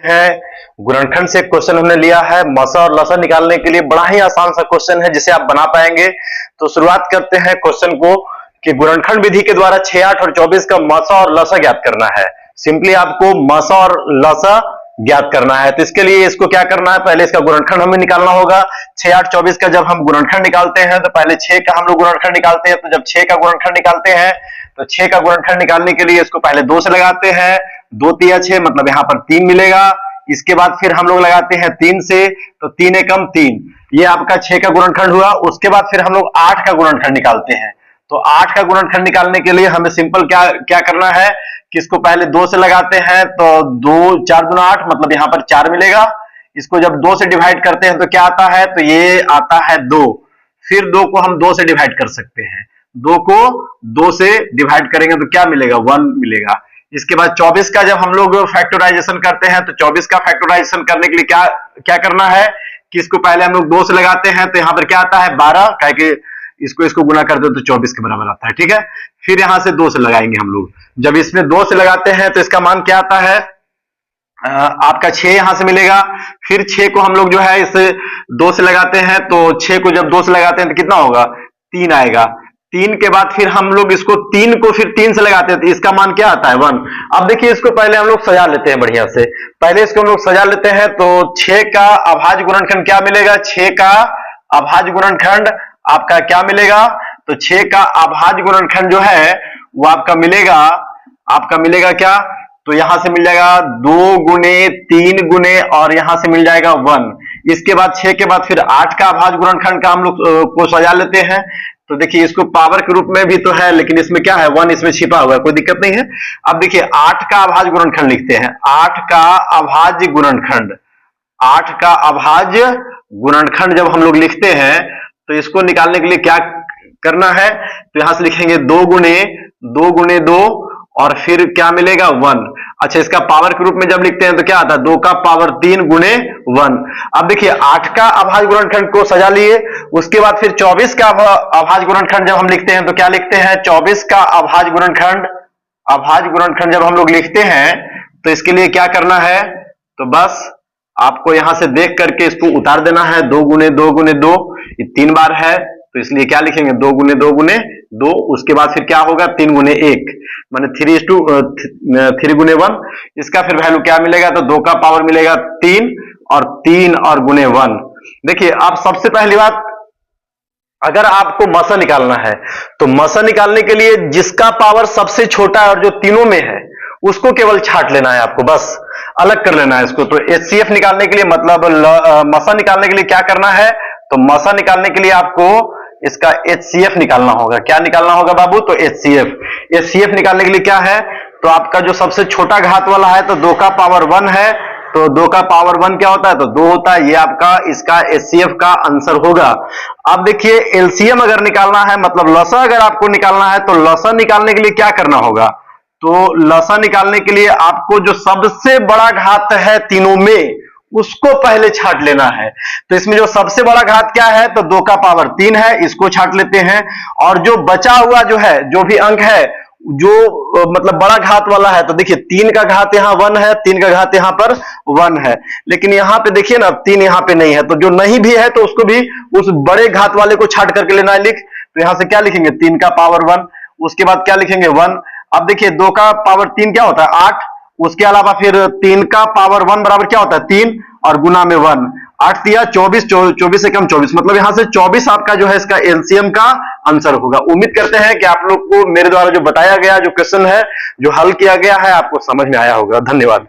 है गुणनखंड से क्वेश्चन हमने लिया है। मसा और लसा निकालने के लिए बड़ा ही आसान सा क्वेश्चन है जिसे आप बना पाएंगे। तो शुरुआत करते हैं क्वेश्चन को कि गुणनखंड विधि के द्वारा 6, 8 और 24 का मसा और लसा ज्ञात करना है। सिंपली आपको मसा और लसा ज्ञात करना है। तो इसके लिए इसको क्या करना है, पहले इसका गुणनखंड हमें निकालना होगा। 6, 8, 24 का जब हम गुणनखंड निकालते हैं तो पहले 6 का हम लोग गुणनखंड निकालते हैं। तो जब 6 का गुणनखंड निकालते हैं तो 6 का गुणनखंड निकालने के लिए इसको पहले 2 से लगाते हैं। 2 तिया 6 मतलब यहां पर 3 मिलेगा। इसके बाद फिर हम लोग लगाते हैं 3 से, तो 3 एकम 3, ये आपका 6 का गुणनखंड हुआ। उसके बाद फिर हम लोग 8 का गुणनखंड निकालते हैं। तो 8 का गुणनखंड निकालने के लिए हमें सिंपल क्या करना है कि इसको पहले 2 से लगाते हैं। तो 2 4 गुना 8 मतलब यहां पर 4 मिलेगा। इसको जब 2 से डिवाइड करते हैं तो क्या आता है, तो ये आता है 2। फिर 2 को हम 2 से डिवाइड कर सकते हैं। 2 को 2 से डिवाइड करेंगे तो क्या मिलेगा, 1 मिलेगा। इसके बाद 24 का जब हम लोग फैक्टराइजेशन करते हैं तो 24 का फैक्टराइजेशन करने के लिए क्या करना है कि इसको पहले हम लोग 2 से लगाते हैं। तो यहां पर क्या आता है 12, क्या कि इसको गुना करते हैं तो 24 के बराबर आता है। ठीक है, फिर यहां से 2 से लगाएंगे हम लोग। जब इसमें 2 से लगाते हैं तो इसका मान क्या आता है, आपका 6 यहां से मिलेगा। फिर 6 को हम लोग जो है इसे 2 से लगाते हैं। तो 6 को जब 2 से लगाते हैं तो कितना होगा, 3 आएगा। 3 के बाद फिर हम लोग इसको 3 को फिर 3 से लगाते हैं तो इसका मान क्या आता है, 1। अब देखिए इसको पहले हम लोग सजा लेते हैं बढ़िया से। पहले इसको हम लोग सजा लेते हैं। तो 6 का अभाज्य गुणनखंड क्या मिलेगा, 6 का अभाज्य गुणनखंड आपका क्या मिलेगा, तो 6 का अभाज्य गुणनखंड जो है वो आपका मिलेगा क्या, तो यहां से मिल जाएगा 2 गुने 3 गुने और यहां से मिल जाएगा 1। इसके बाद 6 के बाद फिर 8 का अभाज्य गुणनखंड का हम लोग को सजा लेते हैं। तो देखिए इसको पावर के रूप में भी तो है, लेकिन इसमें क्या है, 1 इसमें छिपा हुआ है, कोई दिक्कत नहीं है। अब देखिए 8 का अभाज्य गुणनखंड लिखते हैं। 8 का अभाज्य गुणनखंड, 8 का अभाज्य गुणनखंड जब हम लोग लिखते हैं तो इसको निकालने के लिए क्या करना है, तो यहां से लिखेंगे 2 गुने 2 और फिर क्या मिलेगा, 1। अच्छा, इसका पावर के रूप में जब लिखते हैं तो क्या आता है, 2 का पावर 3 गुने 1। अब देखिए 8 का अभाज्य गुणनखंड को सजा लिए। उसके बाद फिर 24 का अभाज्य गुणनखंड जब हम लिखते हैं तो क्या लिखते हैं, 24 का अभाज्य गुणनखंड जब हम लोग लिखते हैं तो इसके लिए क्या करना है, तो बस आपको यहां से देख करके इसको उतार देना है। 2 गुने 2 गुने 2, ये 3 बार है तो इसलिए क्या लिखेंगे, 2 गुने 2 गुने 2। उसके बाद फिर क्या होगा, 3 गुने 1 माने 3 गुने 1। इसका फिर वैल्यू क्या मिलेगा, तो 2 का पावर मिलेगा 3 और गुने 1। देखिए अब सबसे पहली बात, अगर आपको मसा निकालना है तो मसा निकालने के लिए जिसका पावर सबसे छोटा है और जो तीनों में है उसको केवल छांट लेना है, आपको बस अलग कर लेना है इसको। तो HCF निकालने के लिए मतलब मसा निकालने के लिए क्या करना है, तो मसा निकालने के लिए आपको इसका HCF निकालना होगा। क्या निकालना होगा बाबू, तो HCF निकालने के लिए क्या है, तो आपका जो सबसे छोटा घात वाला है तो 2 का पावर 1 है। तो 2 का पावर 1 क्या होता है, तो 2 होता है। ये आपका इसका HCF का आंसर होगा। अब देखिए LCM अगर निकालना है, मतलब लसा अगर आपको निकालना है, तो लसा निकालने के लिए क्या करना होगा, तो लसा निकालने के लिए आपको जो सबसे बड़ा घात है तीनों में उसको पहले छांट लेना है। तो इसमें जो सबसे बड़ा घात क्या है, तो 2 का पावर 3 है, इसको छांट लेते हैं। और जो बचा हुआ जो है, जो भी अंक है जो मतलब बड़ा घात वाला है, तो देखिए 3 का घात यहां 1 है, 3 का घात यहां पर 1 है। लेकिन यहां पे देखिए ना 3 यहां पे नहीं है, तो जो नहीं भी है तो उसको भी उस बड़े घात वाले को छांट करके लेना है लिख। तो यहां से क्या लिखेंगे, 3 का पावर 1, उसके बाद क्या लिखेंगे 1। अब देखिए 2 का पावर 3 क्या होता है, 8। उसके अलावा फिर 3 का पावर 1 बराबर क्या होता है, 3 और गुना में 1। 8 दिया 24, 24 से कम 24, मतलब यहां से 24 आपका जो है इसका LCM का आंसर होगा। उम्मीद करते हैं कि आप लोग को मेरे द्वारा जो बताया गया जो क्वेश्चन है, जो हल किया गया है, आपको समझ में आया होगा। धन्यवाद।